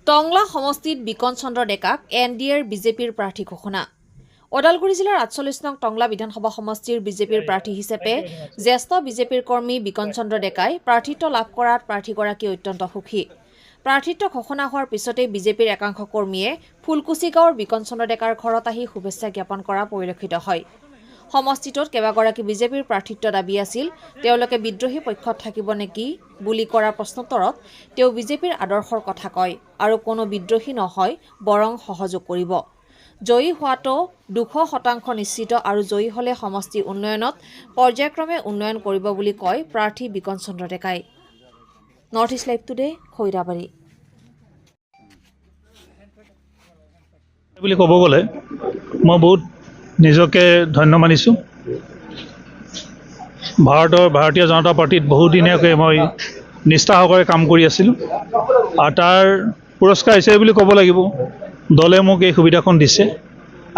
টংলা সমষ্টিত বিকন চন্দ্ৰ ডেকাক এনডিএৰ বিজেপিৰ প্ৰাৰ্থী ঘোষণা। ওদালগুৰি জিলাৰ ৪৮ নং টংলা বিধানসভা সমষ্টিৰ বিজেপিৰ প্ৰাৰ্থী হিচাপে জ্যেষ্ঠ বিজেপিৰ কৰ্মী বিকন চন্দ্ৰ ডেকাই প্ৰাৰ্থিত্ব লাভ কৰাত প্ৰাৰ্থীগৰাকী অত্যন্ত সুখী। প্ৰাৰ্থিত্ব ঘোষণা হোৱাৰ পিছতেই বিজেপিৰ একাংশ কৰ্মীয়ে ফুলকুচি গাঁৱৰ বিকন চন্দ্ৰ ডেকাৰ ঘৰত আহি শুভেচ্ছা জ্ঞাপন কৰা পৰিলক্ষিত হয়। সমষ্টিটোত কেইবাগৰাকী বিজেপিৰ প্ৰাৰ্থিত্ব দাবী আছিল। তেওঁলোকে বিদ্ৰোহী পক্ষত থাকিব নেকি বুলি কৰা প্ৰশ্নোত্তৰত তেওঁ বিজেপিৰ আদৰ্শৰ কথা কয় আৰু কোনো বিদ্ৰোহী নহয়, বৰং সহযোগ কৰিব। জয়ী হোৱাটো ২০০% নিশ্চিত আৰু জয়ী হ'লে সমষ্টি উন্নয়নত পৰ্যায়ক্ৰমে উন্নয়ন কৰিব বুলি কয় প্ৰাৰ্থী বিকন চন্দ্ৰ ডেকাই। North east live today, Khoirabari. বুলি ক'ব গ'লে মই বহুত নিজকে ধন্য মানিছোঁ। ভাৰতীয় জনতা পাৰ্টিত বহুদিনীয়াকৈ মই নিষ্ঠা সহকাৰে কাম কৰি আছিলোঁ আৰু তাৰ পুৰস্কাৰ হিচাপে বুলি ক'ব লাগিব। দলে মোক এই সুবিধাখন দিছে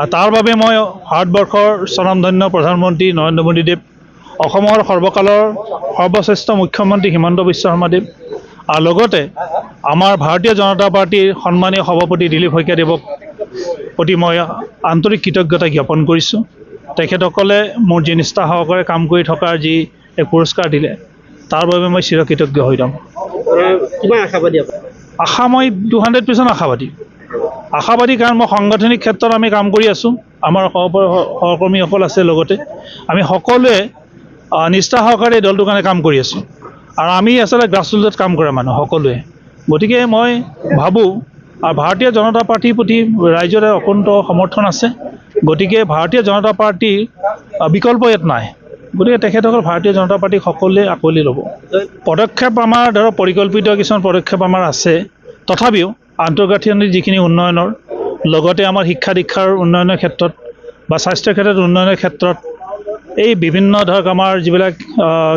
আৰু তাৰ বাবে মই ভাৰতবৰ্ষৰ স্বনামধন্য প্ৰধানমন্ত্ৰী নৰেন্দ্ৰ মোদীদেৱ, অসমৰ সৰ্বকালৰ সৰ্বশ্ৰেষ্ঠ মুখ্যমন্ত্ৰী হিমন্ত বিশ্ব শৰ্মাদেৱ আৰু লগতে আমাৰ ভাৰতীয় জনতা পাৰ্টিৰ সন্মানীয় সভাপতি দিলীপ শইকীয়াদেৱক প্ৰতি মই আন্তৰিক কৃতজ্ঞতা জ্ঞাপন কৰিছোঁ। তেখেতসকলে মোৰ যি নিষ্ঠা সহকাৰে কাম কৰি থকাৰ যি এক পুৰস্কাৰ দিলে, তাৰ বাবে মই চিৰকৃতজ্ঞ হৈ যাম। কিমান আশাবাদী? আশা মই 200% আশাবাদী কাৰণ মই সাংগঠনিক ক্ষেত্ৰত আমি কাম কৰি আছোঁ। আমাৰ সহকৰ্মীসকল আছে, লগতে আমি সকলোৱে নিষ্ঠা সহকাৰে দলটোৰ কাৰণে কাম কৰি আছোঁ আৰু আমি আচলতে গ্ৰাছৰুটত কাম কৰা মানুহ সকলোৱে। গতিকে মই ভাবোঁ আৰু ভাৰতীয় জনতা পাৰ্টিৰ প্ৰতি ৰাইজৰ অকুণ্ঠ সমৰ্থন আছে। গতিকে ভাৰতীয় জনতা পাৰ্টিৰ বিকল্প ইয়াত নাই। গতিকে তেখেতসকল ভাৰতীয় জনতা পাৰ্টিক সকলোৱে আঁকোৱালি ল'ব। পদক্ষেপ আমাৰ ধৰক পৰিকল্পিত কিছুমান পদক্ষেপ আমাৰ আছে। তথাপিও আন্তঃগাঁথনিৰ যিখিনি উন্নয়নৰ লগতে আমাৰ শিক্ষা দীক্ষাৰ উন্নয়নৰ ক্ষেত্ৰত বা স্বাস্থ্য ক্ষেত্ৰত উন্নয়নৰ ক্ষেত্ৰত এই বিভিন্ন ধৰক আমাৰ যিবিলাক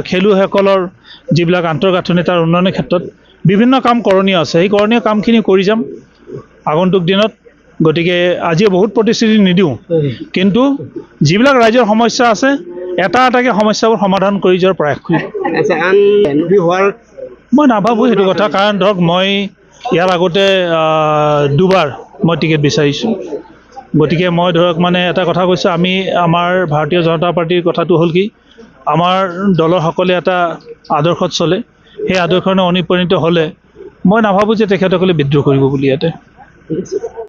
খেলুৱৈসকলৰ যিবিলাক আন্তঃগাঁথনি তাৰ উন্নয়নৰ ক্ষেত্ৰত বিভিন্ন কাম কৰণীয় আছে। সেই কৰণীয় কামখিনি কৰি যাম আগন্তুক দিনত। গতিকে আজি বহুত প্ৰতিশ্ৰুতি নিদিওঁ, কিন্তু যিবিলাক ৰাইজৰ সমস্যা আছে এটা এটাকৈ সমস্যাবোৰ সমাধান কৰি যোৱাৰ প্ৰয়াস কৰিম। মই নাভাবোঁ সেইটো কথা, কাৰণ ধৰক মই ইয়াৰ আগতে দুবাৰ মই টিকেট বিচাৰিছোঁ। গতিকে মই ধৰক মানে এটা কথা কৈছোঁ, আমাৰ ভাৰতীয় জনতা পাৰ্টিৰ কথাটো হ'ল কি, আমাৰ দলৰ সকলে এটা আদৰ্শত চলে। সেই আদৰ্শনে অনুপ্ৰাণিত হ'লে মই নাভাবোঁ যে তেখেতসকলে বিদ্ৰোহ কৰিব বুলি ইয়াতে।